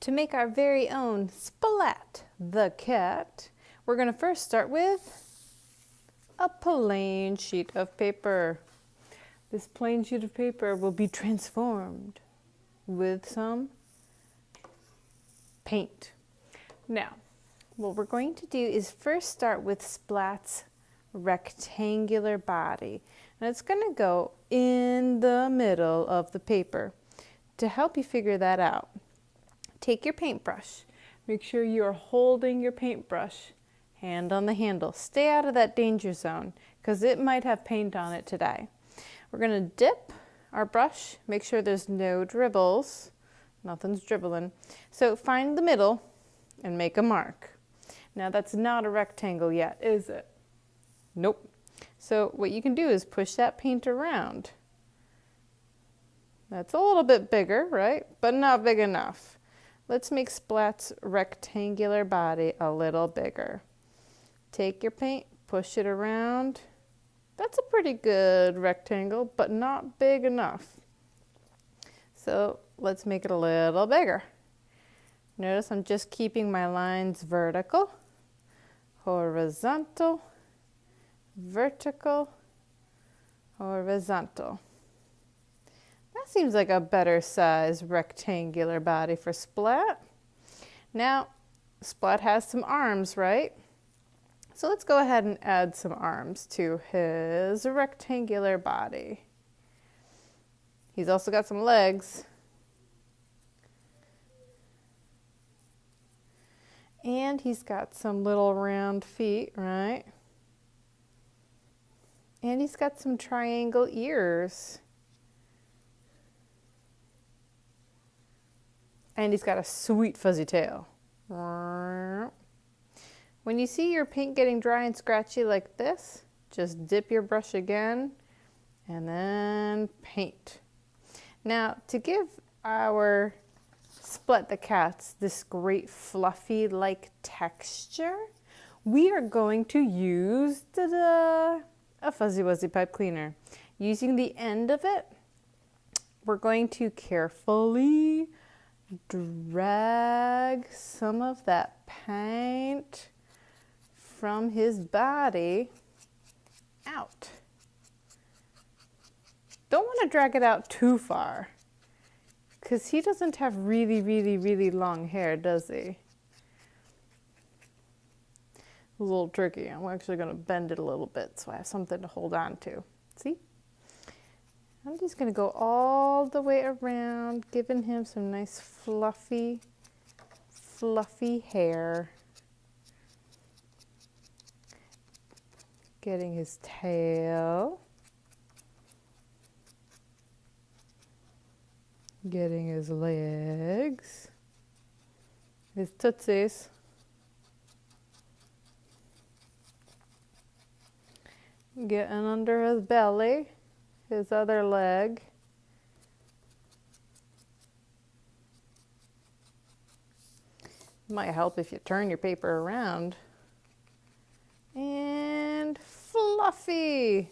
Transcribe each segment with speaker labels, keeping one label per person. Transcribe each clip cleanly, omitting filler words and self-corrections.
Speaker 1: To make our very own Splat the Cat, we're going to first start with a plain sheet of paper. This plain sheet of paper will be transformed with some paint. Now, what we're going to do is first start with Splat's rectangular body. And it's going to go in the middle of the paper. To help you figure that out, take your paintbrush. Make sure you're holding your paintbrush, hand on the handle. Stay out of that danger zone because it might have paint on it today. We're going to dip our brush, make sure there's no dribbles. Nothing's dribbling. So find the middle and make a mark. Now that's not a rectangle yet, is it? Nope. So what you can do is push that paint around. That's a little bit bigger, right? But not big enough. Let's make Splat's rectangular body a little bigger. Take your paint, push it around. That's a pretty good rectangle, but not big enough. So let's make it a little bigger. Notice I'm just keeping my lines vertical, horizontal, vertical, horizontal. That seems like a better size rectangular body for Splat. Now, Splat has some arms, right? So let's go ahead and add some arms to his rectangular body. He's also got some legs. And he's got some little round feet, right? And he's got some triangle ears. And he's got a sweet fuzzy tail. When you see your paint getting dry and scratchy like this, just dip your brush again and then paint. Now, to give our Splat the Cats this great fluffy-like texture, we are going to use a Fuzzy Wuzzy pipe cleaner. Using the end of it, we're going to carefully drag some of that paint from his body out. Don't want to drag it out too far because he doesn't have really long hair, does he? A little tricky. I'm actually going to bend it a little bit so I have something to hold on to. See? I'm just going to go all the way around, giving him some nice fluffy hair. Getting his tail. Getting his legs. His tootsies. Getting under his belly. His other leg. Might help if you turn your paper around. And fluffy.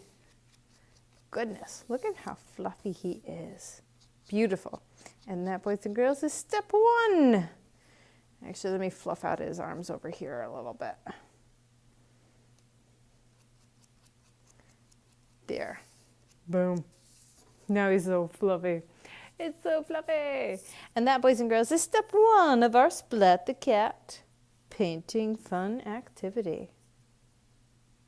Speaker 1: Goodness, look at how fluffy he is. Beautiful. And that, boys and girls, is step one. Actually, let me fluff out his arms over here a little bit. There. Boom. Now he's so fluffy. It's so fluffy. And that, boys and girls, is step one of our Splat the Cat painting fun activity.